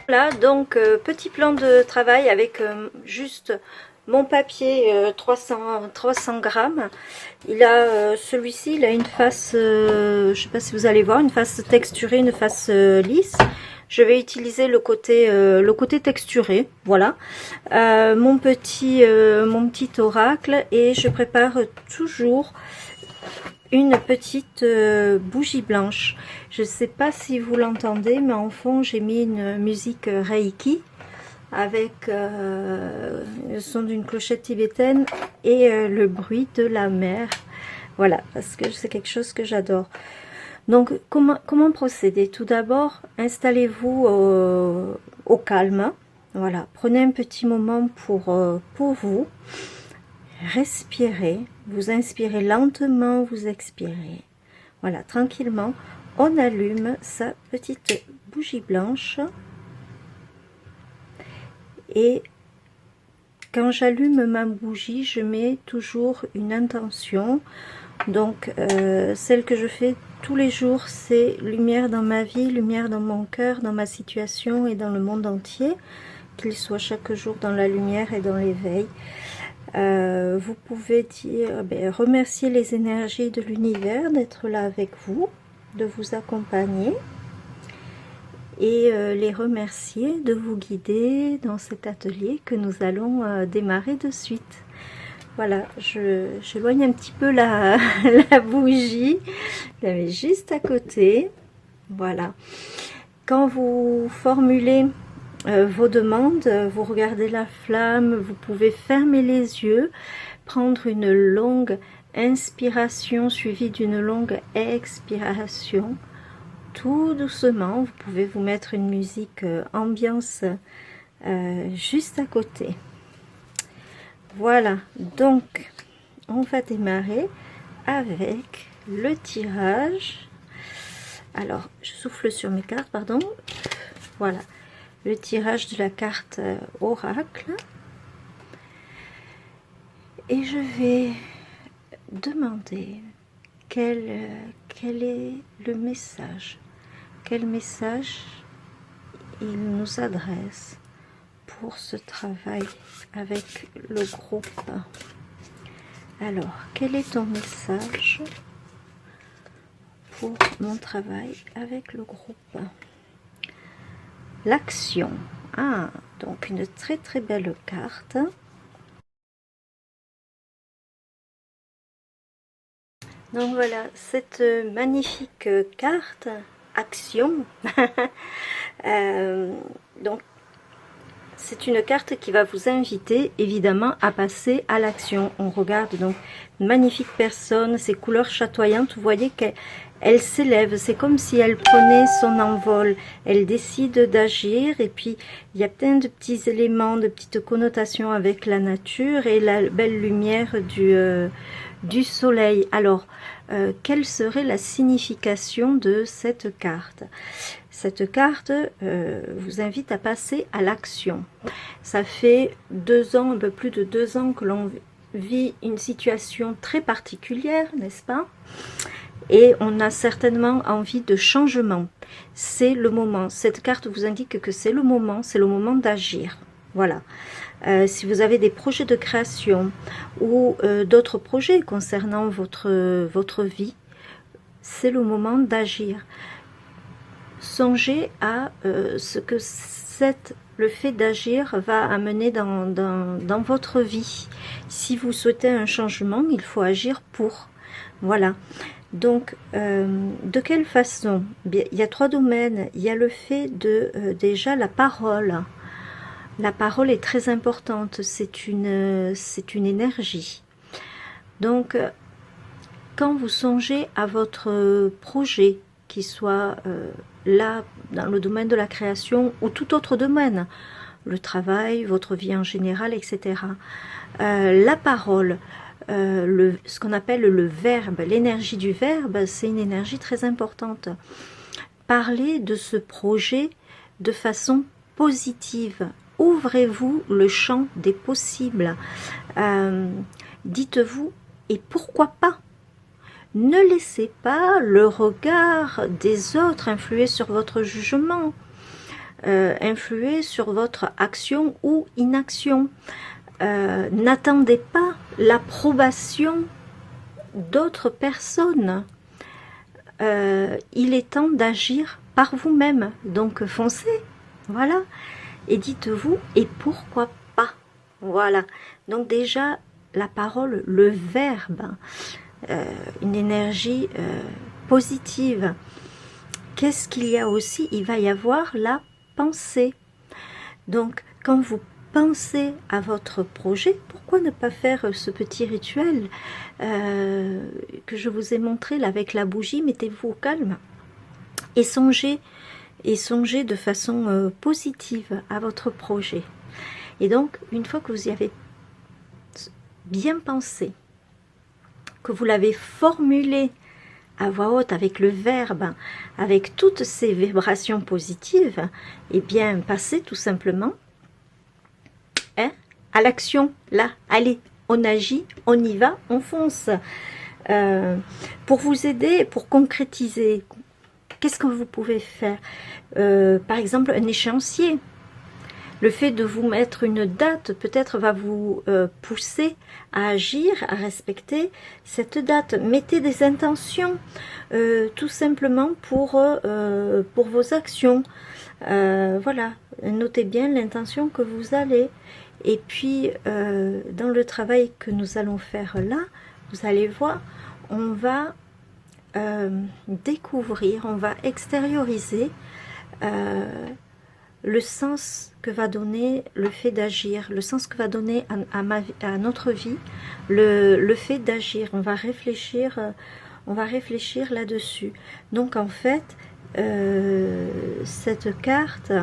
Voilà, donc petit plan de travail avec juste mon papier 300 grammes. Il a celui-ci, il a une face, je sais pas si vous allez voir, une face texturée, une face lisse. Je vais utiliser le côté texturé, voilà. Mon petit oracle, et je prépare toujours une petite bougie blanche. Je ne sais pas si vous l'entendez, mais en fond j'ai mis une musique Reiki avec le son d'une clochette tibétaine et le bruit de la mer. Voilà, parce que c'est quelque chose que j'adore. Donc comment procéder? Tout d'abord, installez-vous au calme. Voilà, prenez un petit moment pour vous. Respirez, vous inspirez lentement, vous expirez. Voilà, tranquillement, on allume sa petite bougie blanche. Et quand j'allume ma bougie, je mets toujours une intention. Donc, celle que je fais tous les jours, c'est lumière dans ma vie, lumière dans mon cœur, dans ma situation et dans le monde entier. Qu'il soit chaque jour dans la lumière et dans l'éveil. Vous pouvez dire, remercier les énergies de l'univers d'être là avec vous, de vous accompagner, et les remercier de vous guider dans cet atelier que nous allons démarrer de suite. Voilà, j'éloigne un petit peu la bougie, je la mets juste à côté. Voilà. Quand vous formulez vos demandes, vous regardez la flamme, vous pouvez fermer les yeux, prendre une longue inspiration suivie d'une longue expiration, tout doucement. Vous pouvez vous mettre une musique ambiance juste à côté. Voilà, donc on va démarrer avec le tirage. Alors, je souffle sur mes cartes, pardon. Voilà. Le tirage de la carte oracle, et je vais demander quel est le message, quel message il nous adresse pour ce travail avec le groupe. Alors, quel est ton message pour mon travail avec le groupe? L'action. Ah, donc une très très belle carte. Donc voilà, cette magnifique carte, action. Donc c'est une carte qui va vous inviter évidemment à passer à l'action. On regarde donc une magnifique personne, ses couleurs chatoyantes, vous voyez qu'elle s'élève, c'est comme si elle prenait son envol, elle décide d'agir, et puis il y a plein de petits éléments, de petites connotations avec la nature et la belle lumière du soleil. Alors, quelle serait la signification de cette carte? Cette carte vous invite à passer à l'action. Ça fait 2 ans, un peu plus de 2 ans que l'on vit une situation très particulière, n'est-ce pas? Et on a certainement envie de changement. C'est le moment. Cette carte vous indique que c'est le moment d'agir. Voilà. Si vous avez des projets de création ou d'autres projets concernant votre vie, c'est le moment d'agir. Songez à ce que le fait d'agir va amener dans votre vie. Si vous souhaitez un changement, il faut agir pour. Voilà. Donc, de quelle façon? Bien, il y a 3 domaines. Il y a le fait de, déjà, la parole. La parole est très importante. C'est une énergie. Donc, quand vous songez à votre projet, qui soit là, dans le domaine de la création ou tout autre domaine, le travail, votre vie en général, etc. La parole, ce qu'on appelle le verbe, l'énergie du verbe, c'est une énergie très importante. Parlez de ce projet de façon positive. Ouvrez-vous le champ des possibles. Dites-vous, et pourquoi pas? Ne laissez pas le regard des autres influer sur votre jugement. influer sur votre action ou inaction. N'attendez pas l'approbation d'autres personnes. Il est temps d'agir par vous-même. Donc foncez, voilà. Et dites-vous, et pourquoi pas? Voilà. Donc déjà, la parole, le verbe, une énergie positive. Qu'est-ce qu'il y a aussi? Il va y avoir la pensée. Donc, quand vous pensez à votre projet, pourquoi ne pas faire ce petit rituel que je vous ai montré là avec la bougie? Mettez-vous au calme et songez de façon positive à votre projet. Et donc, une fois que vous y avez bien pensé, que vous l'avez formulé à voix haute avec le verbe, avec toutes ces vibrations positives, et bien passez tout simplement à l'action. Là, allez, on agit, on y va, on fonce. Pour vous aider, pour concrétiser, qu'est-ce que vous pouvez faire? Par exemple, un échéancier. Le fait de vous mettre une date, peut-être va vous pousser à agir, à respecter cette date. Mettez des intentions, tout simplement pour vos actions. Voilà, notez bien l'intention que vous allez. Et puis, dans le travail que nous allons faire là, vous allez voir, on va découvrir, on va extérioriser le sens que va donner le fait d'agir, le sens que va donner à notre vie, le fait d'agir. On va réfléchir là-dessus. Donc en fait, cette carte,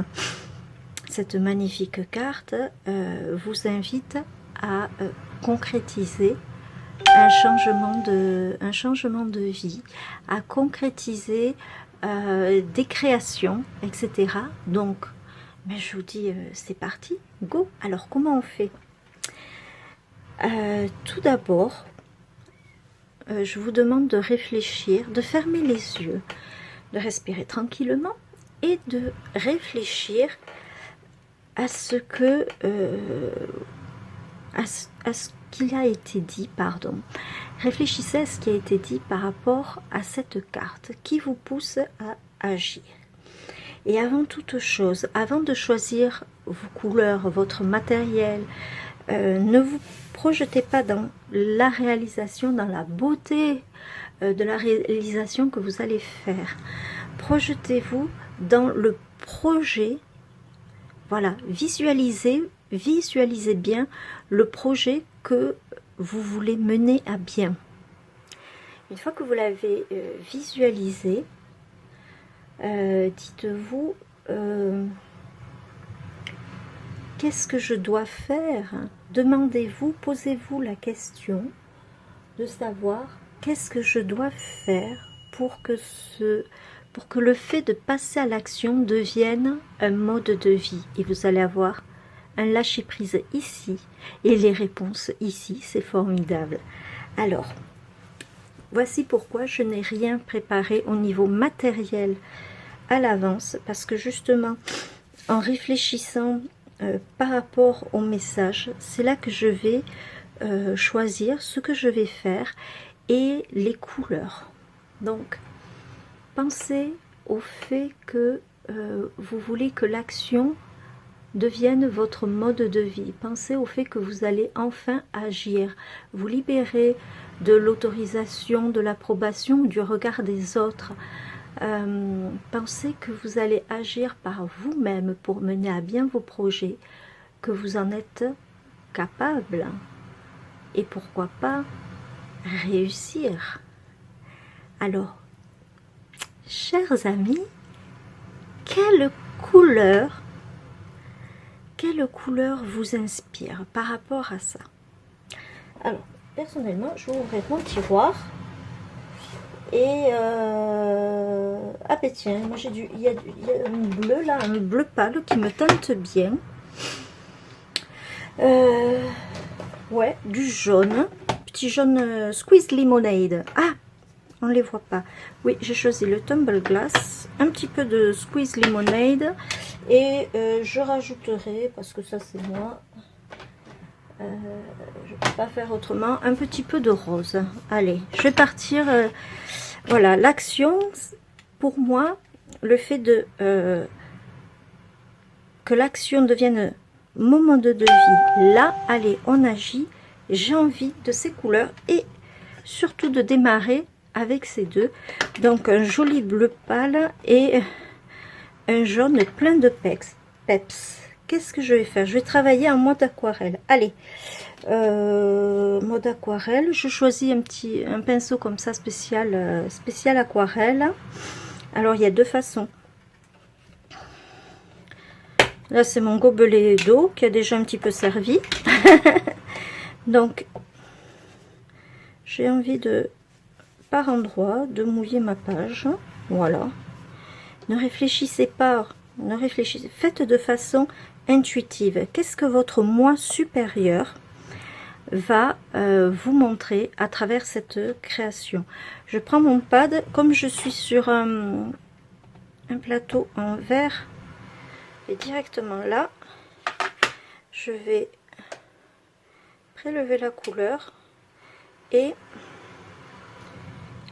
cette magnifique carte, vous invite à concrétiser un changement de vie, à concrétiser des créations, etc. Donc, mais je vous dis, c'est parti, go. Alors, comment on fait? Tout d'abord, je vous demande de réfléchir, de fermer les yeux, de respirer tranquillement et de réfléchir à ce que à ce qu'il a été dit, pardon. Réfléchissez à ce qui a été dit par rapport à cette carte qui vous pousse à agir. Et avant toute chose, avant de choisir vos couleurs, votre matériel, ne vous projetez pas dans la réalisation, dans la beauté de la réalisation que vous allez faire. Projetez-vous dans le projet. Voilà, visualisez bien le projet que vous voulez mener à bien. Une fois que vous l'avez visualisé, dites-vous, qu'est-ce que je dois faire? Demandez-vous, posez-vous la question de savoir qu'est-ce que je dois faire pour que le fait de passer à l'action devienne un mode de vie. Et vous allez avoir un lâcher-prise ici et les réponses ici, c'est formidable. Alors, voici pourquoi je n'ai rien préparé au niveau matériel à l'avance, parce que justement, en réfléchissant par rapport au message, c'est là que je vais choisir ce que je vais faire et les couleurs. Donc, pensez au fait que vous voulez que l'action devienne votre mode de vie. Pensez au fait que vous allez enfin agir, vous libérer de l'autorisation, de l'approbation, du regard des autres. Pensez que vous allez agir par vous-même pour mener à bien vos projets, que vous en êtes capable et pourquoi pas réussir. Alors, chers amis, quelle couleur vous inspire par rapport à ça? Alors, personnellement, je vais ouvrir mon tiroir et ah ben tiens, moi j'ai il y a un bleu là, un bleu pâle qui me tente bien. Ouais, du jaune, petit jaune squeeze lemonade. Ah, on les voit pas. Oui, j'ai choisi le Tumble Glass, un petit peu de Squeeze Lemonade et je rajouterai, parce que ça c'est moi, je peux pas faire autrement, un petit peu de rose. Allez, je vais partir. Voilà, l'action, pour moi, le fait de que l'action devienne mon mode de vie. Là, allez, on agit. J'ai envie de ces couleurs et surtout de démarrer avec ces deux. Donc un joli bleu pâle et un jaune plein de peps. Qu'est-ce que je vais faire? Je vais travailler en mode aquarelle. Allez, mode aquarelle. Je choisis un pinceau comme ça spécial, spécial aquarelle. Alors il y a deux façons. Là c'est mon gobelet d'eau qui a déjà un petit peu servi. Donc j'ai envie de par endroit de mouiller ma page. Voilà. Ne réfléchissez pas, ne réfléchissez, faites de façon intuitive. Qu'est-ce que votre moi supérieur va vous montrer à travers cette création? Je prends mon pad, comme je suis sur un plateau en verre et directement là, je vais prélever la couleur et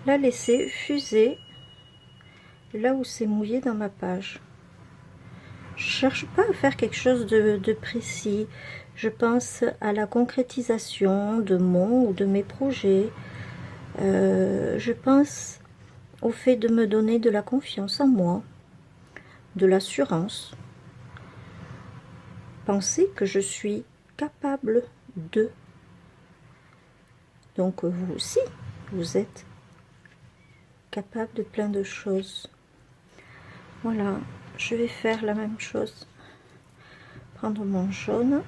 la laisser fuser là où c'est mouillé dans ma page. Je cherche pas à faire quelque chose de précis. Je pense à la concrétisation de mon ou de mes projets. Je pense au fait de me donner de la confiance en moi, de l'assurance. Penser que je suis capable de. Donc vous aussi, vous êtes capable de plein de choses. Voilà, je vais faire la même chose. Prendre mon jaune.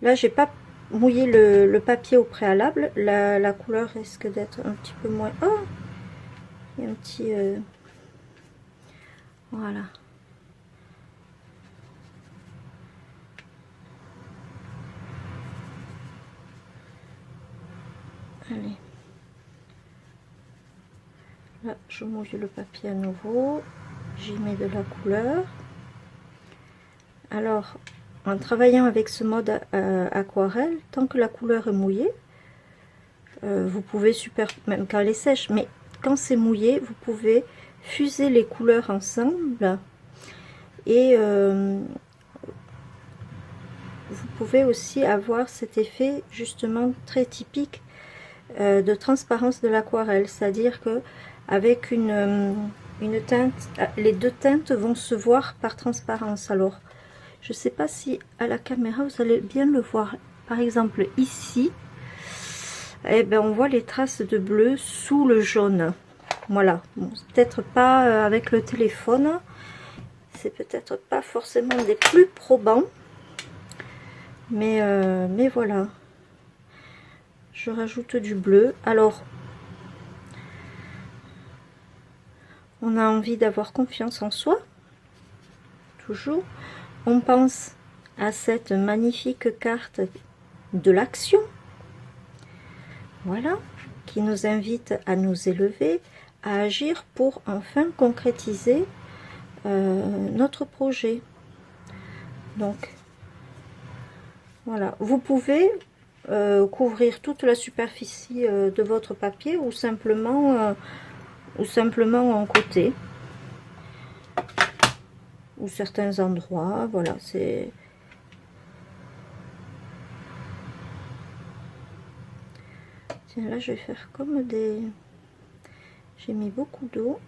Là, j'ai pas mouillé le papier au préalable. La couleur risque d'être un petit peu moins... Oh, il y a un petit... Voilà. Allez. Là, je mouille le papier à nouveau. J'y mets de la couleur. Alors, en travaillant avec ce mode aquarelle, tant que la couleur est mouillée, vous pouvez même quand elle est sèche, mais quand c'est mouillé, vous pouvez fuser les couleurs ensemble et vous pouvez aussi avoir cet effet justement très typique de transparence de l'aquarelle, c'est-à-dire que avec une teinte, les deux teintes vont se voir par transparence. Alors je sais pas si à la caméra vous allez bien le voir, par exemple ici, eh ben on voit les traces de bleu sous le jaune. Voilà, bon, peut-être pas avec le téléphone, c'est peut-être pas forcément des plus probants, mais voilà. Je rajoute du bleu. Alors, on a envie d'avoir confiance en soi, toujours. On pense à cette magnifique carte de l'action, voilà, qui nous invite à nous élever, à agir pour enfin concrétiser notre projet. Donc, voilà, vous pouvez couvrir toute la superficie de votre papier ou simplement en côté ou certains endroits. Voilà, c'est tiens, là je vais faire comme des, j'ai mis beaucoup d'eau.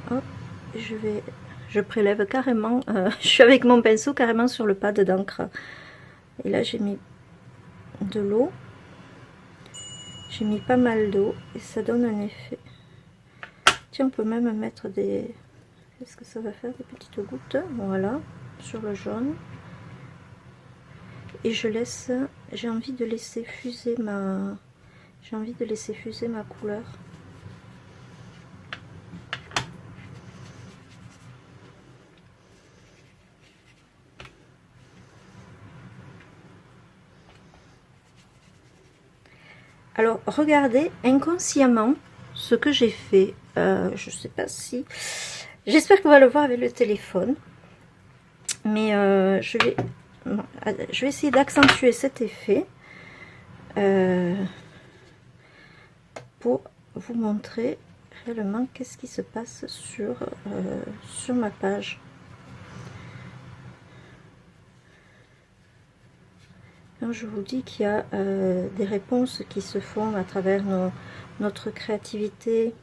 Hop, je prélève carrément, je suis avec mon pinceau carrément sur le pad d'encre et là j'ai mis de l'eau, j'ai mis pas mal d'eau et ça donne un effet. Tiens, on peut même mettre des, qu'est-ce que ça va faire, des petites gouttes, voilà, sur le jaune. Et je laisse, j'ai envie de laisser fuser ma couleur. Alors, regardez inconsciemment ce que j'ai fait. Je sais pas si... J'espère qu'on va le voir avec le téléphone. Mais je vais essayer d'accentuer cet effet pour vous montrer réellement qu'est-ce qui se passe sur ma page. Quand je vous dis qu'il y a des réponses qui se font à travers notre créativité,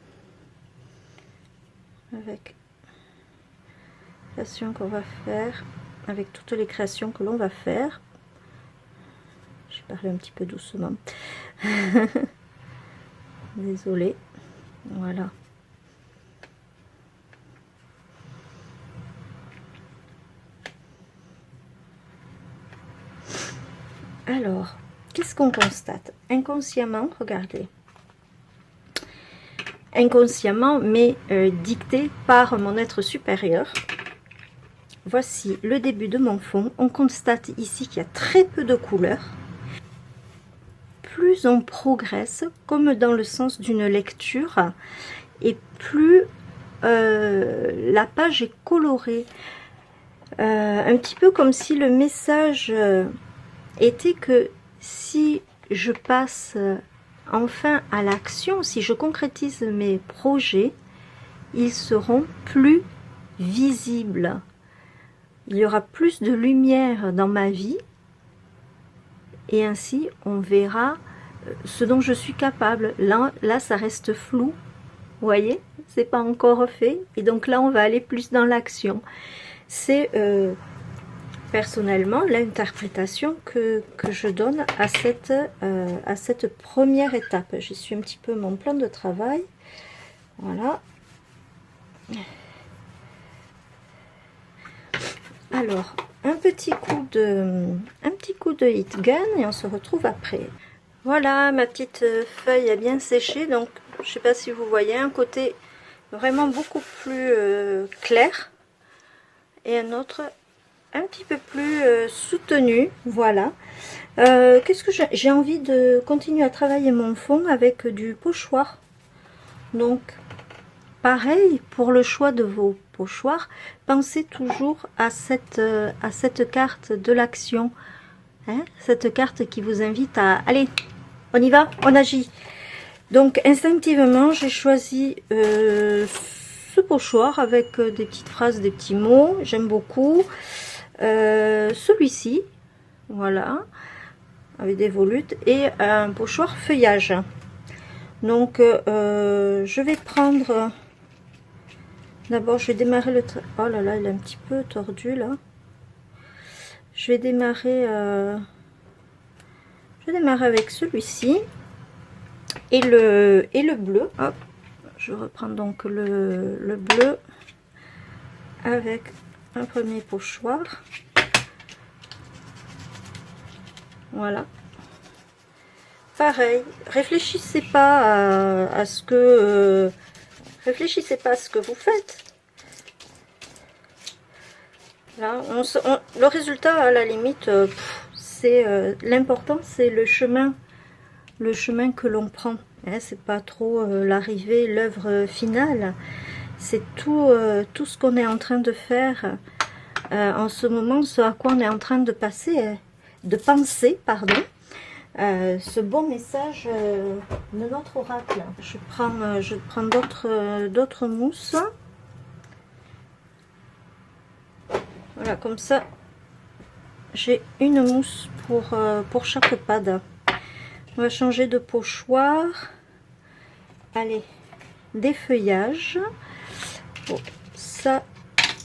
avec la création qu'on va faire, avec toutes les créations que l'on va faire. J'ai parlé un petit peu doucement. Désolée. Voilà. Alors, qu'est-ce qu'on constate? Inconsciemment, regardez. Inconsciemment, mais dicté par mon être supérieur. Voici le début de mon fond. On constate ici qu'il y a très peu de couleurs. Plus on progresse, comme dans le sens d'une lecture, et plus la page est colorée. Un petit peu comme si le message était que si je passe enfin à l'action, si je concrétise mes projets, ils seront plus visibles. Il y aura plus de lumière dans ma vie et ainsi on verra ce dont je suis capable. Là ça reste flou, vous voyez, c'est pas encore fait, et donc là on va aller plus dans l'action. C'est personnellement l'interprétation que je donne à cette première étape. J'y suis un petit peu mon plan de travail. Voilà. Alors, un petit coup de heat gun et on se retrouve après. Voilà, ma petite feuille a bien séché, donc je sais pas si vous voyez, un côté vraiment beaucoup plus clair et un autre un petit peu plus soutenu. Voilà. Qu'est-ce que j'ai envie de continuer à travailler mon fond avec du pochoir. Donc pareil pour le choix de vos pochoirs, pensez toujours à cette carte de l'action, hein, cette carte qui vous invite à allez, on y va, on agit. Donc instinctivement j'ai choisi ce pochoir avec des petites phrases, des petits mots, j'aime beaucoup. Celui-ci, voilà, avec des volutes, et un pochoir feuillage. Donc je vais prendre d'abord, je vais démarrer le oh là là, il est un petit peu tordu là. Je vais démarrer avec celui-ci et le bleu. Hop, je reprends donc le bleu avec un premier pochoir. Voilà. Pareil, réfléchissez pas à ce que réfléchissez pas à ce que vous faites. Là, le résultat à la limite, c'est l'important, c'est le chemin que l'on prend. Hein, c'est pas trop l'arrivée, l'œuvre finale. C'est tout ce qu'on est en train de faire en ce moment, ce à quoi on est en train de penser, pardon. Ce bon message de notre oracle. Je prends d'autres mousses. Voilà, comme ça, j'ai une mousse pour chaque pad. On va changer de pochoir. Allez, des feuillages. Bon, ça,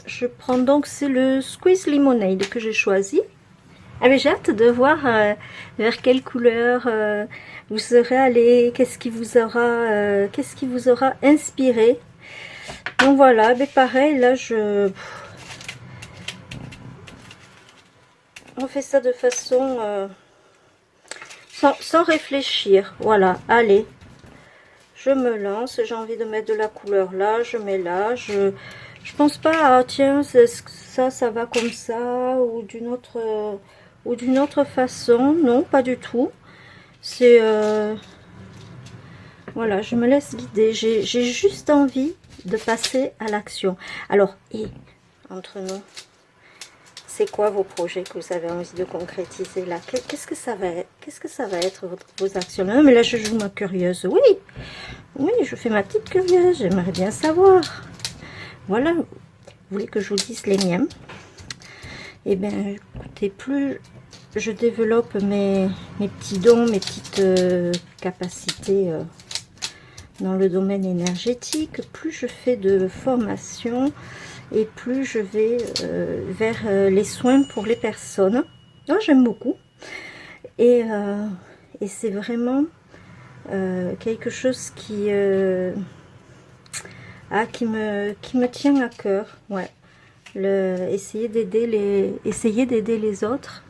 je prends donc, c'est le Squeeze Lemonade que j'ai choisi. Ah mais j'ai hâte de voir vers quelle couleur vous serez allé, qu'est-ce qui vous aura inspiré. Donc voilà, mais pareil, là on fait ça de façon sans réfléchir. Voilà, allez, je me lance, j'ai envie de mettre de la couleur là, je mets là, je pense pas à tiens ça va comme ça ou d'une autre façon, non, pas du tout. C'est Voilà, je me laisse guider. J'ai juste envie de passer à l'action. Alors, et entre nous, c'est quoi vos projets que vous avez envie de concrétiser là? Qu'est-ce que ça va être? Qu'est-ce que ça va être vos actions? Non, mais là, je joue ma curieuse. Oui, oui, je fais ma petite curieuse. J'aimerais bien savoir. Voilà, vous voulez que je vous dise les miens? Eh bien, écoutez, plus je développe mes petits dons, mes petites capacités dans le domaine énergétique, plus je fais de formation et plus je vais vers les soins pour les personnes. Oh, j'aime beaucoup. Et c'est vraiment quelque chose qui me tient à cœur. Ouais. Essayer d'aider les autres.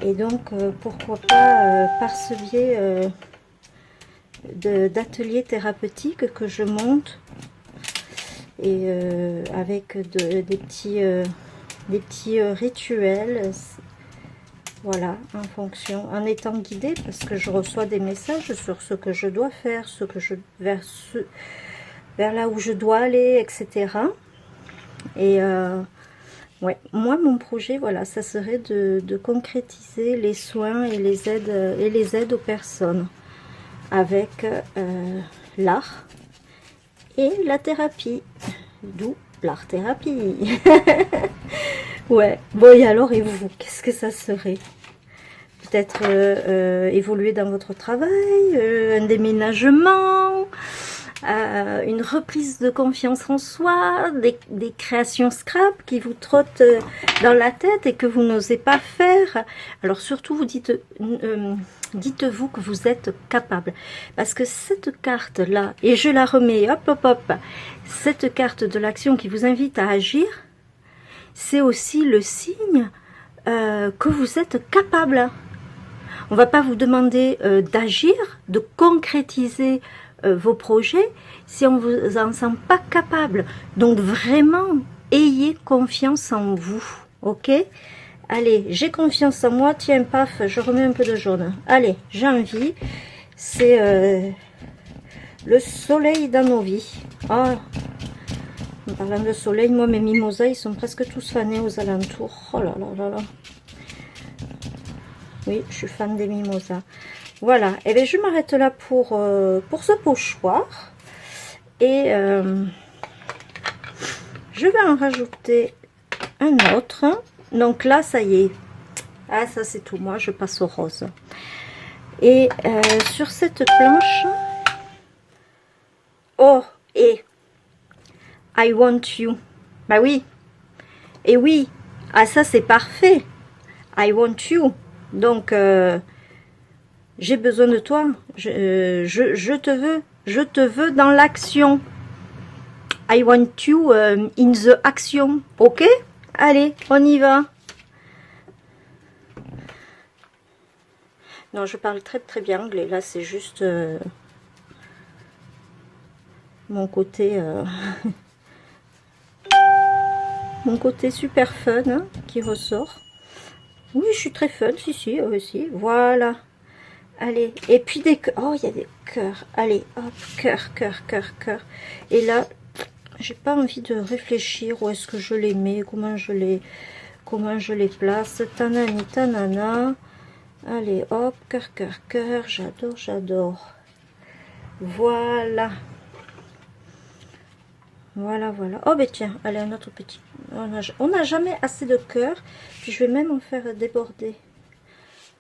Et donc, pourquoi pas par ce biais d'ateliers thérapeutiques que je monte et avec des petits rituels, voilà, en étant guidée, parce que je reçois des messages sur ce que je dois faire, vers là où je dois aller, etc. Et ouais, moi mon projet, voilà, ça serait de concrétiser les soins et les aides aux personnes avec l'art et la thérapie, d'où l'art-thérapie. Ouais, bon, et alors, et vous, qu'est-ce que ça serait? Peut-être évoluer dans votre travail, un déménagement, une reprise de confiance en soi, des créations scrap qui vous trottent dans la tête et que vous n'osez pas faire. Alors surtout, vous dites-vous que vous êtes capable. Parce que cette carte-là, et je la remets, hop, hop, hop, cette carte de l'action qui vous invite à agir, c'est aussi le signe que vous êtes capable. On ne va pas vous demander d'agir, de concrétiser vos projets si on ne vous en sent pas capable. Donc vraiment, ayez confiance en vous, ok? Allez, j'ai confiance en moi, tiens, paf, je remets un peu de jaune. Allez, j'ai envie, c'est le soleil dans nos vies. Oh, en parlant de soleil, moi mes mimosas, ils sont presque tous fanés aux alentours. Oh là là là là. Oui, je suis fan des mimosas. Voilà, et bien je m'arrête là pour ce pochoir. Et je vais en rajouter un autre. Donc là, ça y est. Ah, ça c'est tout. Moi, je passe au rose. Et sur cette planche... Oh, et... I want you. Bah oui. Et oui. Ah, ça c'est parfait. I want you. Donc... j'ai besoin de toi, je te veux dans l'action. I want you in the action, ok? Allez, on y va. Non, je parle très très bien anglais, là c'est juste mon côté mon côté super fun hein, qui ressort. Oui, je suis très fun, si, aussi, voilà. Allez, et puis des cœurs. Oh, il y a des cœurs. Allez, hop, cœur, cœur, cœur, cœur. Et là, j'ai pas envie de réfléchir où est-ce que je les mets, comment je les place. Tanani, tanana. Allez, hop, cœur, cœur, cœur. J'adore, j'adore. Voilà. Voilà, voilà. Oh, ben tiens, allez, un autre petit. On n'a jamais assez de cœur. Puis je vais même en faire déborder.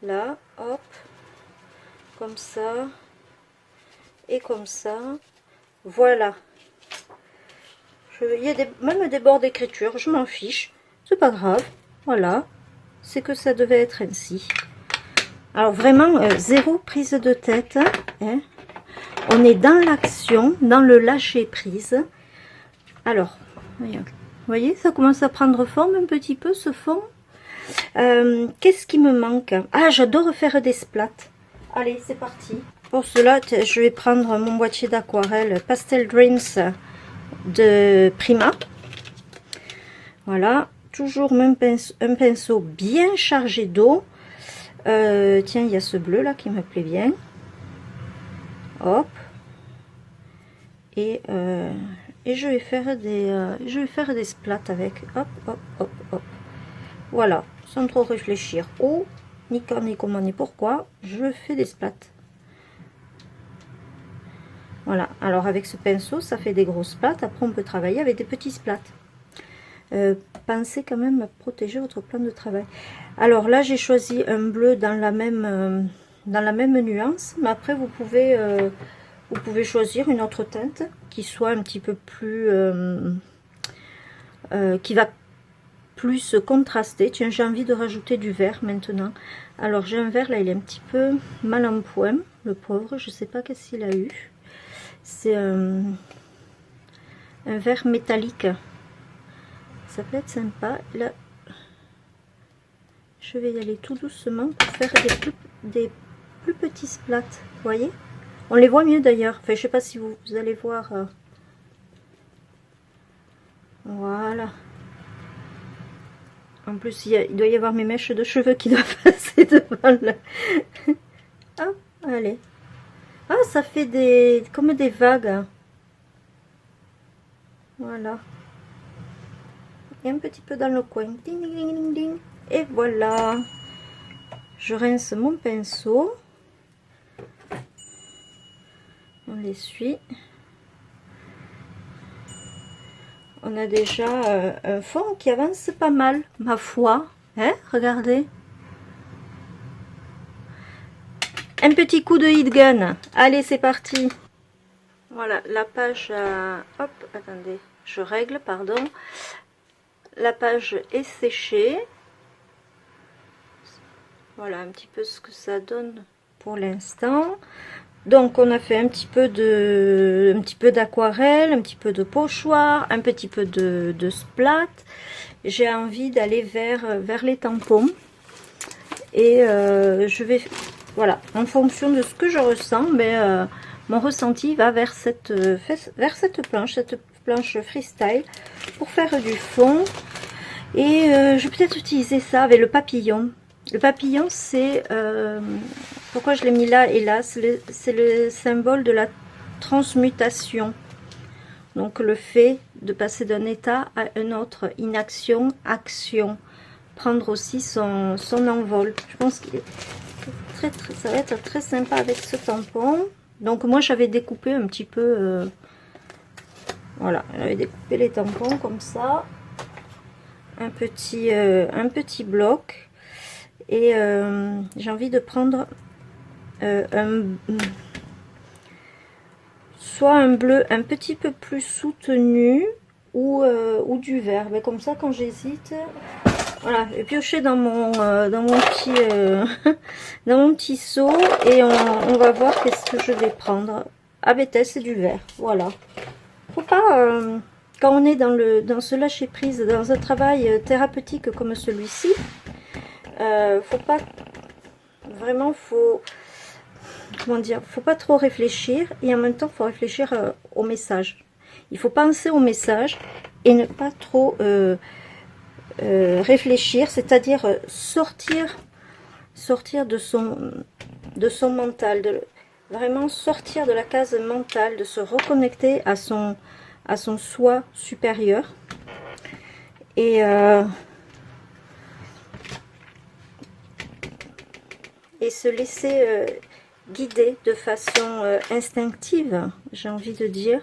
Là, hop. Comme ça et comme ça, voilà. Il y a même des bords d'écriture, je m'en fiche, c'est pas grave, voilà, c'est que ça devait être ainsi. Alors vraiment, zéro prise de tête, hein. On est dans l'action, dans le lâcher prise. Alors, vous voyez, ça commence à prendre forme un petit peu ce fond. Qu'est-ce qui me manque? Ah, j'adore faire des splats. Allez, c'est parti. Pour cela, je vais prendre mon boîtier d'aquarelle Pastel Dreams de Prima. Voilà, toujours un pinceau bien chargé d'eau. Tiens, il y a ce bleu là qui me plaît bien. Hop, et je vais faire des splats avec. Hop, hop, hop, hop. Voilà, sans trop réfléchir. Ou, ni quand, ni comment, ni pourquoi, je fais des splats. Voilà, alors avec ce pinceau, ça fait des grosses splats. Après, on peut travailler avec des petits splats. Pensez quand même à protéger votre plan de travail. Alors là, j'ai choisi un bleu dans la même nuance, mais après, vous pouvez choisir une autre teinte qui soit un petit peu plus... qui va plus contraster. Tiens, j'ai envie de rajouter du vert maintenant. Alors, j'ai un vert, là, il est un petit peu mal en point, le pauvre. Je sais pas qu'est-ce qu'il a eu. C'est un vert métallique. Ça peut être sympa. Là, je vais y aller tout doucement pour faire des plus petits splats. Vous voyez? On les voit mieux d'ailleurs. Enfin, je sais pas si vous allez voir. Voilà. En plus, il doit y avoir mes mèches de cheveux qui doivent passer devant le... Ah, allez. Ah, ça fait comme des vagues. Voilà. Et un petit peu dans le coin. Ding, ding, ding, ding, ding. Et voilà. Je rince mon pinceau. On l'essuie. On a déjà un fond qui avance pas mal, ma foi. Hein, regardez. Un petit coup de heat gun. Allez, c'est parti. Voilà, la page... hop, attendez. Je règle, pardon. La page est séchée. Voilà un petit peu ce que ça donne pour l'instant. Donc on a fait un petit peu d'aquarelle, un petit peu de pochoir, un petit peu de splat. J'ai envie d'aller vers les tampons. Et je vais, voilà, en fonction de ce que je ressens, mais mon ressenti va vers cette planche freestyle pour faire du fond. Et je vais peut-être utiliser ça avec le papillon. Le papillon, c'est... pourquoi je l'ai mis là et là? C'est le symbole de la transmutation. Donc le fait de passer d'un état à un autre. Inaction, action. Prendre aussi son envol. Je pense que ça va être très sympa avec ce tampon. Donc moi j'avais découpé un petit peu... voilà, j'avais découpé les tampons comme ça. Un petit bloc. Et j'ai envie de prendre soit un bleu un petit peu plus soutenu ou du vert. Mais comme ça, quand j'hésite, voilà, je vais piocher dans mon petit dans mon petit seau et on va voir qu'est-ce que je vais prendre. Ah bêtise, c'est du vert. Voilà. Faut pas quand on est dans ce lâcher prise, dans un travail thérapeutique comme celui-ci. Faut pas vraiment, comment dire, faut pas trop réfléchir et en même temps faut réfléchir au message. Il faut penser au message et ne pas trop réfléchir, c'est-à-dire sortir de son mental, vraiment sortir de la case mentale, de se reconnecter à son soi supérieur et se laisser guider de façon instinctive, j'ai envie de dire,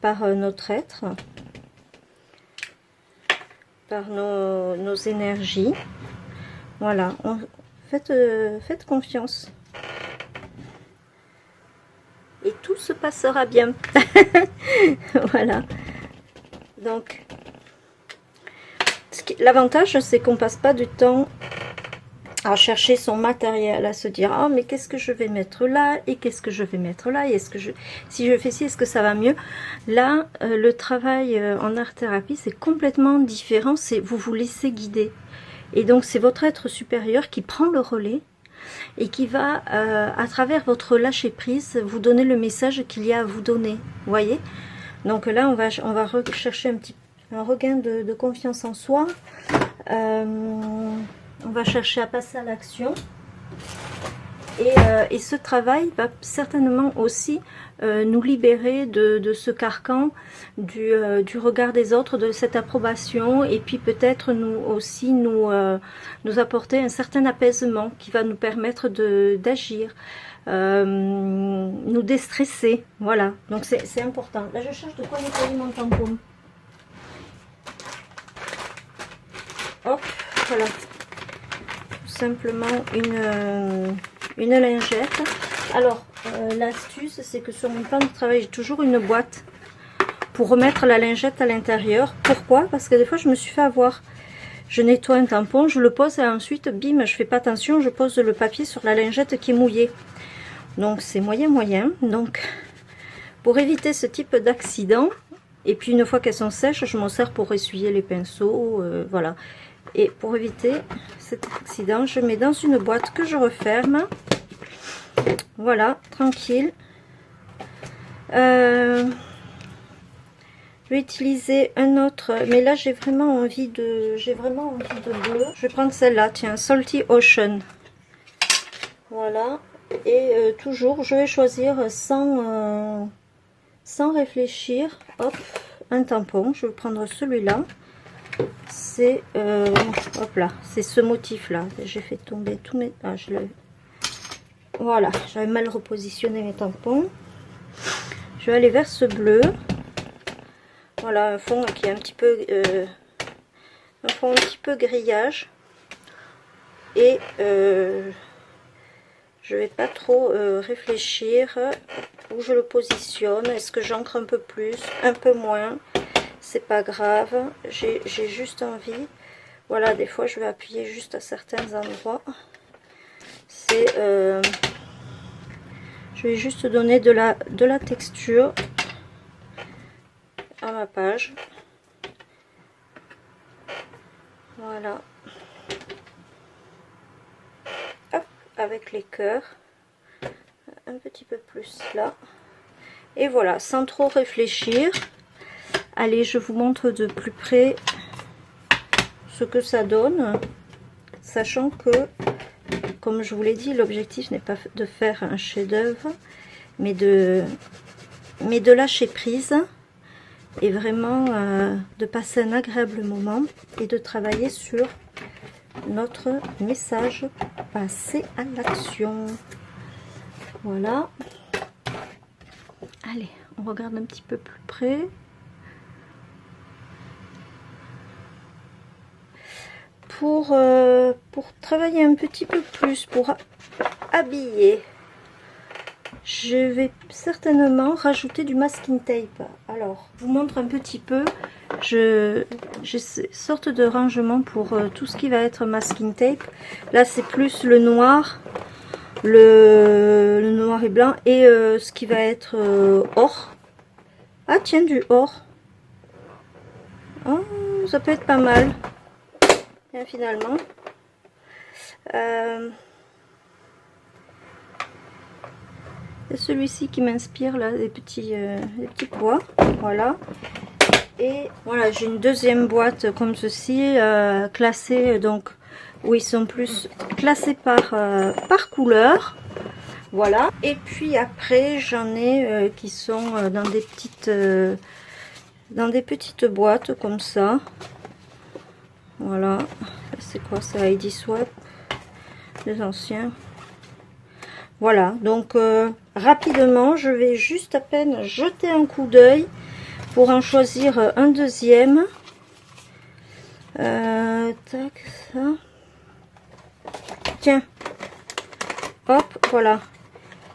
par notre être, par nos énergies. Voilà, faites confiance. Et tout se passera bien. Voilà. Donc, l'avantage, c'est qu'on passe pas du temps à chercher son matériel, à se dire ah mais qu'est-ce que je vais mettre là et qu'est-ce que je vais mettre là et si je fais ci, est-ce que ça va mieux? Là, le travail en art thérapie, c'est complètement différent. C'est vous vous laissez guider et donc c'est votre être supérieur qui prend le relais et qui va à travers votre lâcher prise vous donner le message qu'il y a à vous donner. Vous voyez? Donc là, on va rechercher un regain de confiance en soi. On va chercher à passer à l'action. Et ce travail va certainement aussi nous libérer de ce carcan du regard des autres, de cette approbation, et puis peut-être nous apporter un certain apaisement qui va nous permettre d'agir, nous déstresser. Voilà, donc c'est important. Là, je cherche de quoi nettoyer mon tampon. Hop, voilà. Tout simplement une lingette. Alors, l'astuce, c'est que sur mon plan de travail, j'ai toujours une boîte pour remettre la lingette à l'intérieur. Pourquoi? Parce que des fois, je me suis fait avoir. Je nettoie un tampon, je le pose et ensuite, bim, je fais pas attention, je pose le papier sur la lingette qui est mouillée. Donc, c'est moyen. Donc, pour éviter ce type d'accident, et puis une fois qu'elles sont sèches, je m'en sers pour essuyer les pinceaux, voilà. Et pour éviter cet accident, je mets dans une boîte que je referme. Voilà, tranquille. Je vais utiliser un autre, mais là j'ai vraiment envie de bleu. Je vais prendre celle-là, tiens, Salty Ocean. Voilà. Et toujours, je vais choisir sans réfléchir. Hop, un tampon. Je vais prendre celui-là. C'est hop là, c'est ce motif-là. J'ai fait tomber tous mes. Ah, voilà, j'avais mal repositionné mes tampons. Je vais aller vers ce bleu. Voilà, un fond qui est un petit peu grillage. Et je vais pas trop réfléchir où je le positionne. Est-ce que j'ancre un peu plus, un peu moins? C'est pas grave. J'ai juste envie. Voilà, des fois je vais appuyer juste à certains endroits. Je vais juste donner de la texture à ma page. Voilà. Hop, avec les cœurs. Un petit peu plus là. Et voilà, sans trop réfléchir. Allez, je vous montre de plus près ce que ça donne. Sachant que, comme je vous l'ai dit, l'objectif n'est pas de faire un chef-d'œuvre, mais de lâcher prise et vraiment de passer un agréable moment et de travailler sur notre message, passer à l'action. Voilà. Allez, on regarde un petit peu plus près. Pour travailler un petit peu plus, pour habiller, je vais certainement rajouter du masking tape. Alors, je vous montre un petit peu. J'ai cette sorte de rangement pour tout ce qui va être masking tape. Là, c'est plus le noir, le noir et blanc, et ce qui va être or. Ah tiens, du or. Oh, ça peut être pas mal. Et finalement. C'est celui-ci qui m'inspire là, les petits pois. Voilà. Et voilà, j'ai une deuxième boîte comme ceci, classée, donc où ils sont plus classés par couleur. Voilà. Et puis après, j'en ai qui sont dans des petites boîtes comme ça. Voilà. C'est quoi ça? ID Swap, les anciens. Voilà, donc rapidement, je vais juste à peine jeter un coup d'œil pour en choisir un deuxième. Tac, ça. Tiens, hop, voilà.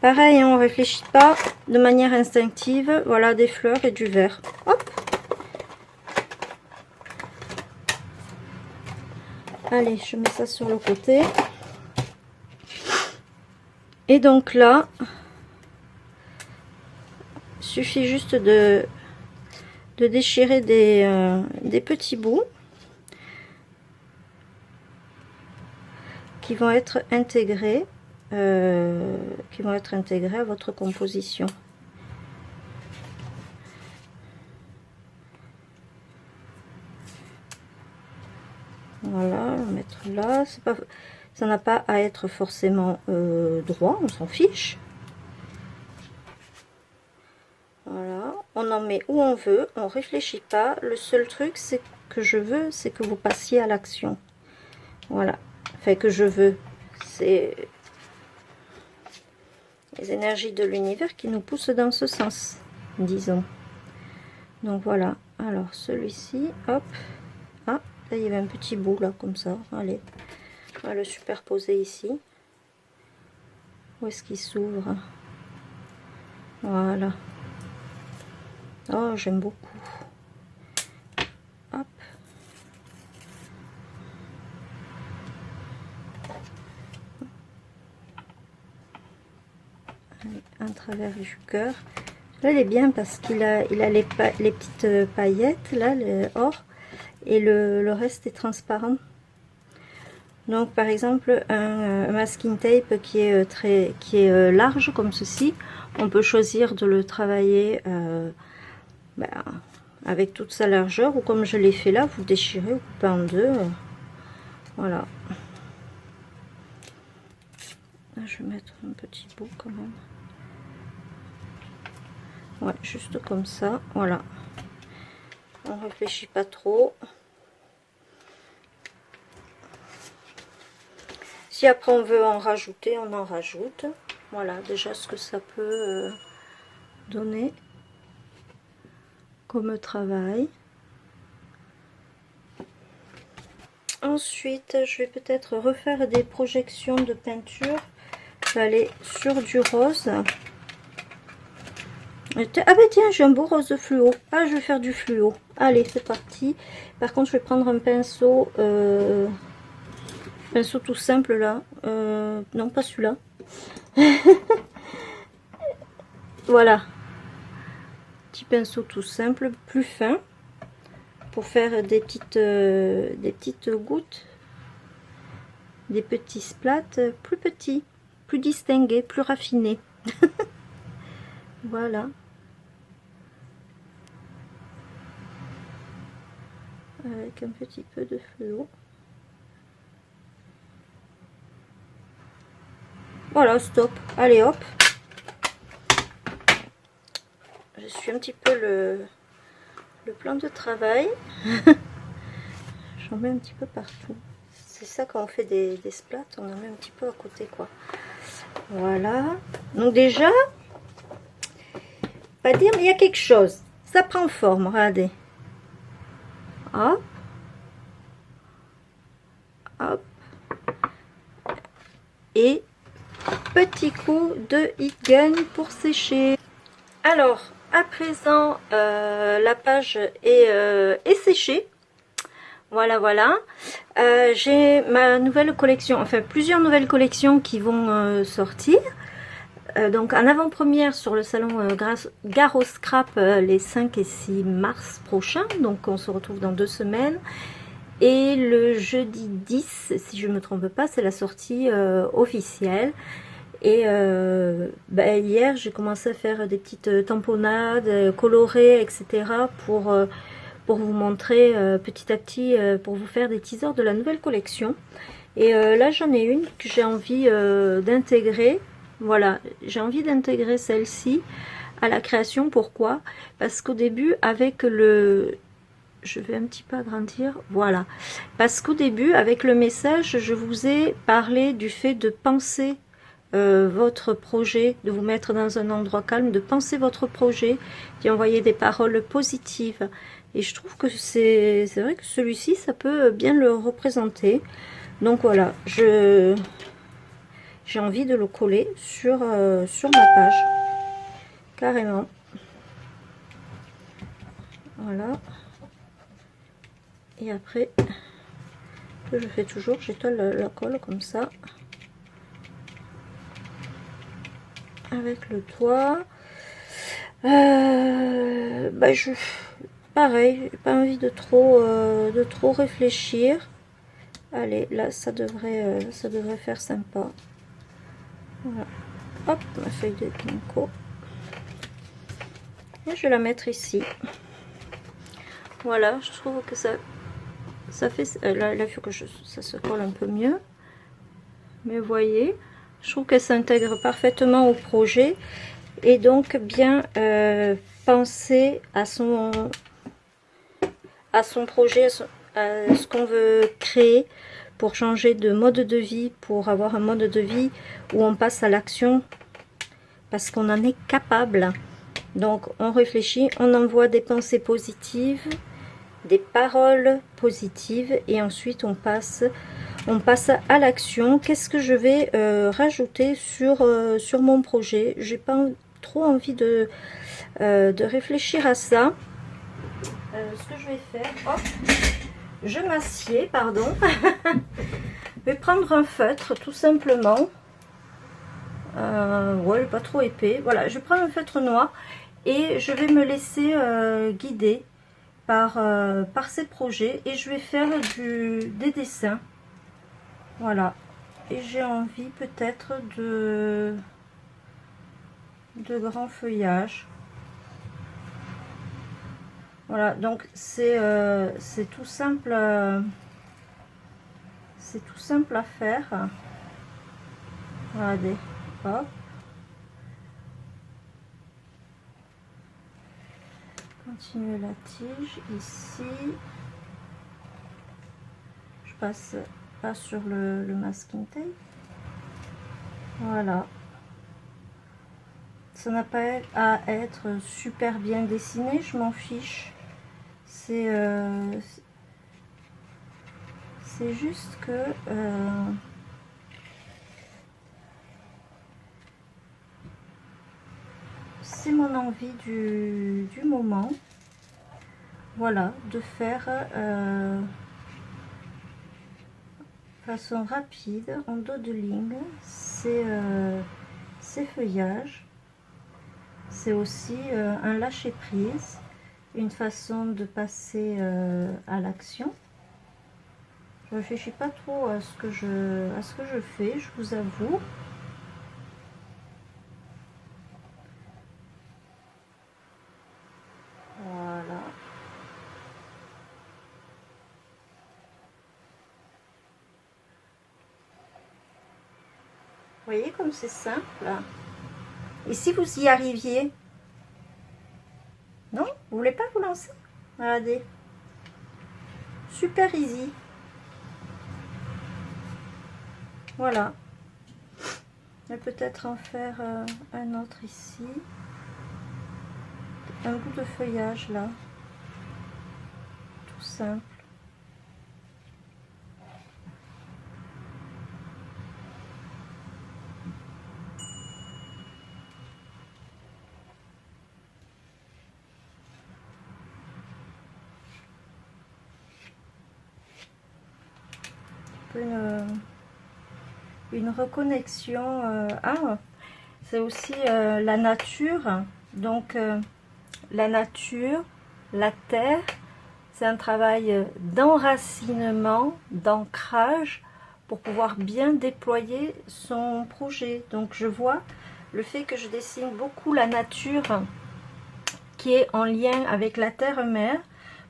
Pareil, hein, on réfléchit pas de manière instinctive. Voilà, des fleurs et du vert. Hop. Allez, je mets ça sur le côté. Et donc là, il suffit juste de déchirer des petits bouts qui vont être intégrés, à votre composition. Voilà, on va mettre là. Ça n'a pas à être forcément droit, on s'en fiche. Voilà, on en met où on veut, on réfléchit pas. Le seul truc, c'est que je veux, c'est que vous passiez à l'action. Voilà, enfin que je veux, c'est les énergies de l'univers qui nous poussent dans ce sens, disons. Donc voilà, alors celui-ci, hop, ah, là il y avait un petit bout là, comme ça, allez, on va le superposer ici. Où est-ce qu'il s'ouvre? Voilà. Oh, j'aime beaucoup. Hop. Allez, un travers du cœur. Là, il est bien parce qu'il a, les petites paillettes, là, le or, et le reste est transparent. Donc, par exemple, un masking tape qui est large comme ceci, on peut choisir de le travailler avec toute sa largeur, ou comme je l'ai fait là, vous déchirez, vous coupez en deux. Voilà. Là, je vais mettre un petit bout quand même. Ouais, juste comme ça, voilà. On réfléchit pas trop. Si après on veut en rajouter, on en rajoute. Voilà déjà ce que ça peut donner comme travail. Ensuite, je vais peut-être refaire des projections de peinture. Je vais aller sur du rose. Ah bah tiens, j'ai un beau rose de fluo. Ah, je vais faire du fluo. Allez, c'est parti. Par contre, je vais prendre un pinceau tout simple là. Non, pas celui-là. Voilà. Petit pinceau tout simple, plus fin, pour faire des petites gouttes, des petits splats plus petits, plus distingués, plus raffinés. Voilà. Avec un petit peu de fluo. Voilà, stop. Allez, hop. Je suis un petit peu le plan de travail. J'en mets un petit peu partout. C'est ça quand on fait des splats, on en met un petit peu à côté, quoi. Voilà. Donc déjà, pas dire, mais il y a quelque chose. Ça prend forme, regardez. Hop. Hop. Et petit coup de heat gun pour sécher. Alors, à présent, la page est séchée. Voilà, voilà. J'ai ma nouvelle collection, enfin plusieurs nouvelles collections qui vont sortir. Donc en avant-première sur le salon Garo Scrap les 5 et 6 mars prochains. Donc on se retrouve dans 2 semaines. Et le jeudi 10, si je ne me trompe pas, c'est la sortie officielle. Et hier, j'ai commencé à faire des petites tamponnades colorées, etc. pour vous montrer petit à petit, pour vous faire des teasers de la nouvelle collection. Et là, j'en ai une que j'ai envie d'intégrer. Voilà, j'ai envie d'intégrer celle-ci à la création. Pourquoi? Parce qu'au début, avec le... Je vais un petit peu agrandir, voilà. Parce qu'au début, avec le message, je vous ai parlé du fait de penser votre projet, de vous mettre dans un endroit calme, de penser votre projet, d'y envoyer des paroles positives. Et je trouve que c'est vrai que celui-ci, ça peut bien le représenter. Donc voilà, j'ai envie de le coller sur ma page, carrément. Voilà. Et après, je fais toujours, j'étale la colle comme ça. Avec le toit. Pareil, j'ai pas envie de trop réfléchir. Allez, là, ça devrait faire sympa. Voilà. Hop, ma feuille de ginkgo. Et je vais la mettre ici. Voilà, je trouve que ça fait... Là, il faut que ça se colle un peu mieux. mais vous voyez, je trouve qu'elle s'intègre parfaitement au projet. Et donc bien penser à son projet, à ce qu'on veut créer pour changer de mode de vie, pour avoir un mode de vie où on passe à l'action parce qu'on en est capable. Donc on réfléchit, on envoie des pensées positives, des paroles positives et ensuite on passe à l'action. Qu'est-ce que je vais rajouter sur mon projet? J'ai pas trop envie de réfléchir à ça. Ce que je vais faire, hop, je m'assieds, pardon. Je vais prendre un feutre tout simplement. Ouais, pas trop épais. Voilà, je prends un feutre noir et je vais me laisser guider par ces projets et je vais faire des dessins. Voilà, et j'ai envie peut-être de grands feuillages. Voilà, donc c'est tout simple. C'est tout simple à faire. Regardez, hop. Continuer la tige ici. Je passe pas sur le masking tape. Voilà. Ça n'a pas à être super bien dessiné, je m'en fiche. C'est juste que c'est mon envie du moment. Voilà, de faire façon rapide, en dos de ligne, ces feuillages. C'est aussi un lâcher prise, une façon de passer à l'action. Je réfléchis pas trop à ce que je fais, je vous avoue. Voilà. Vous voyez comme c'est simple. Et si vous y arriviez? Non? Vous voulez pas vous lancer? Regardez. Super easy. Voilà. Et peut-être en faire un autre ici. Un bout de feuillage là. Tout simple. Une reconnexion. C'est aussi la nature. Donc la nature, la terre, c'est un travail d'enracinement, d'ancrage pour pouvoir bien déployer son projet. Donc je vois le fait que je dessine beaucoup la nature qui est en lien avec la terre-mère.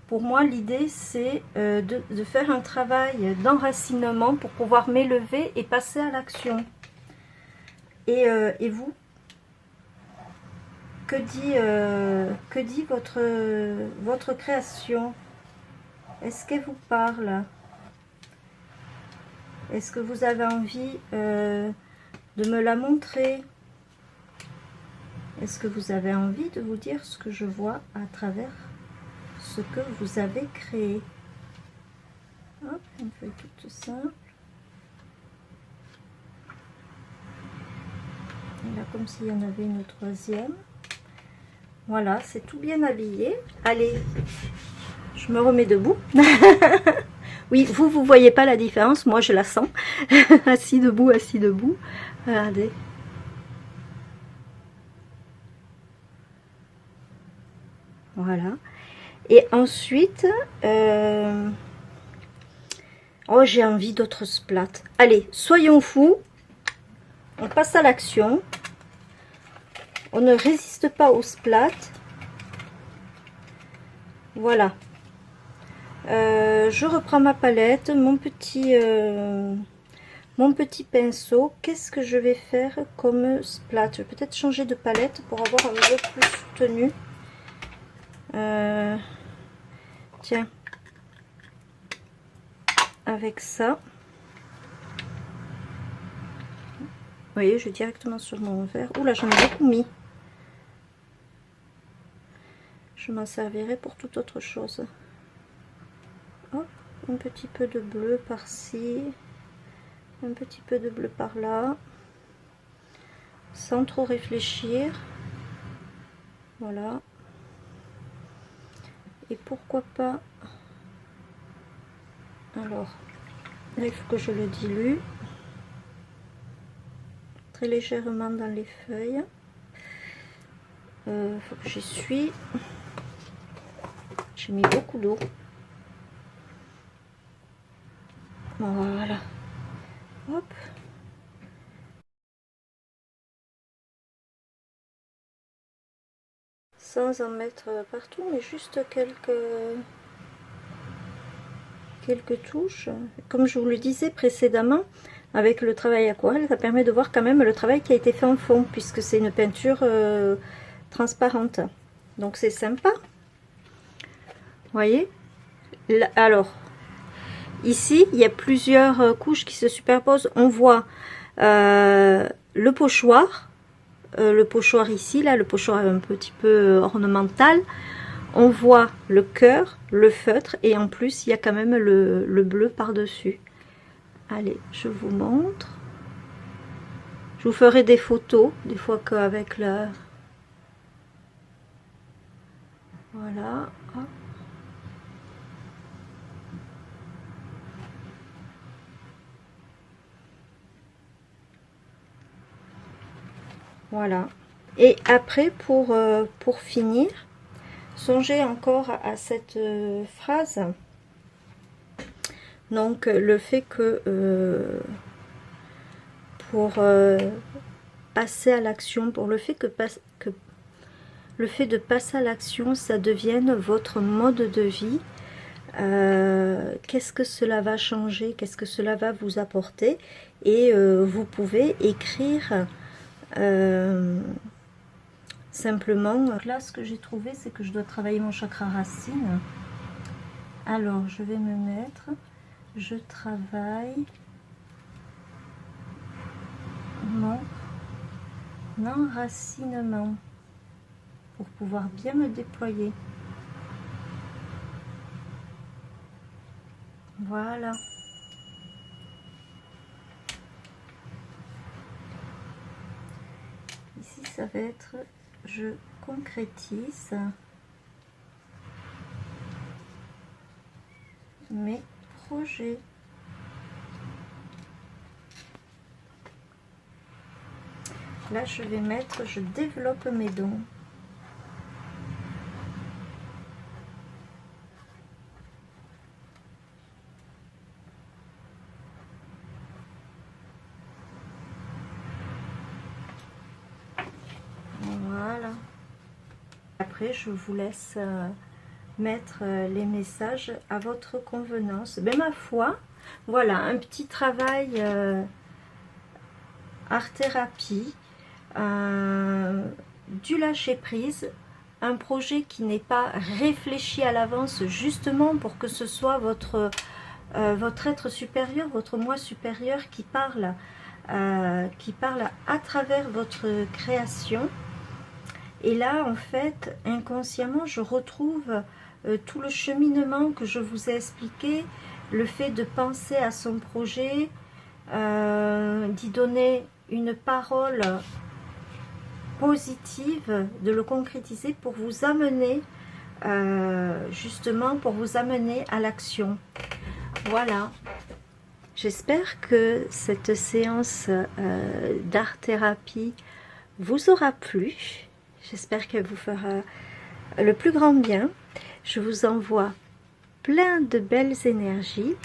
Pour moi, l'idée, c'est de faire un travail d'enracinement pour pouvoir m'élever et passer à l'action. Et vous, que dit votre création? Est-ce qu'elle vous parle? Est-ce que vous avez envie de me la montrer? Est-ce que vous avez envie de vous dire ce que je vois à travers ce que vous avez créé? Hop, une feuille toute simple. Et là, comme s'il y en avait une troisième. Voilà, c'est tout bien habillé. Allez, je me remets debout. Oui, vous voyez pas la différence, moi je la sens. Assis debout, assis debout. Regardez. Voilà. Et ensuite, oh, j'ai envie d'autres splats. Allez, soyons fous. On passe à l'action. On ne résiste pas au splat. Voilà. Je reprends ma palette, mon petit mon petit pinceau. Qu'est-ce que je vais faire comme splat? Je vais peut-être changer de palette pour avoir un peu plus soutenu. Tiens, avec ça. Vous voyez, je vais directement sur mon verre. Ouh là, j'en ai beaucoup mis. Je m'en servirai pour toute autre chose. Hop, un petit peu de bleu par-ci, un petit peu de bleu par-là, sans trop réfléchir. Voilà. Et pourquoi pas... Alors, là, il faut que je le dilue très légèrement dans les feuilles. Faut que j'essuie. J'ai mis beaucoup d'eau. Voilà. Hop. Sans en mettre partout, mais juste quelques touches. Comme je vous le disais précédemment, avec le travail aquarelle, ça permet de voir quand même le travail qui a été fait en fond, puisque c'est une peinture transparente. Donc c'est sympa. Vous voyez? Là, alors, ici, il y a plusieurs couches qui se superposent. On voit le pochoir. Le pochoir ici, là, le pochoir un petit peu ornemental. On voit le cœur, le feutre, et en plus, il y a quand même le bleu par-dessus. Allez, je vous montre. Je vous ferai des photos, des fois qu'avec la... Voilà. Hop. Voilà. Et après, pour finir, songez encore à cette phrase. Donc, le fait que pour passer à l'action, pour le fait que le fait de passer à l'action, ça devienne votre mode de vie. Qu'est-ce que cela va changer? Qu'est-ce que cela va vous apporter? Et vous pouvez écrire simplement. Donc là, ce que j'ai trouvé, c'est que je dois travailler mon chakra racine. Alors, je vais me mettre, je travaille mon enracinement pour pouvoir bien me déployer. Voilà. Ici, ça va être, je concrétise mes projets. Là, je vais mettre, je développe mes dons. Voilà. Après, je vous laisse mettre les messages à votre convenance. Mais ma foi, voilà, un petit travail art-thérapie, du lâcher-prise, un projet qui n'est pas réfléchi à l'avance, justement pour que ce soit votre être supérieur, votre moi supérieur qui parle à travers votre création. Et là, en fait, inconsciemment, je retrouve tout le cheminement que je vous ai expliqué, le fait de penser à son projet, d'y donner une parole positive, de le concrétiser pour vous amener, justement, pour vous amener à l'action. Voilà. J'espère que cette séance d'art-thérapie vous aura plu. J'espère qu'elle vous fera le plus grand bien. Je vous envoie plein de belles énergies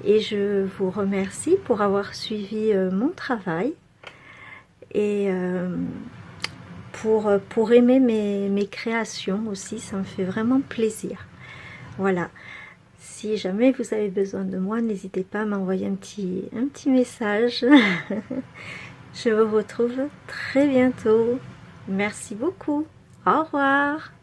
et je vous remercie pour avoir suivi mon travail et pour aimer mes créations aussi. Ça me fait vraiment plaisir. Voilà. Si jamais vous avez besoin de moi, n'hésitez pas à m'envoyer un petit message. Je vous retrouve très bientôt. Merci beaucoup. Au revoir.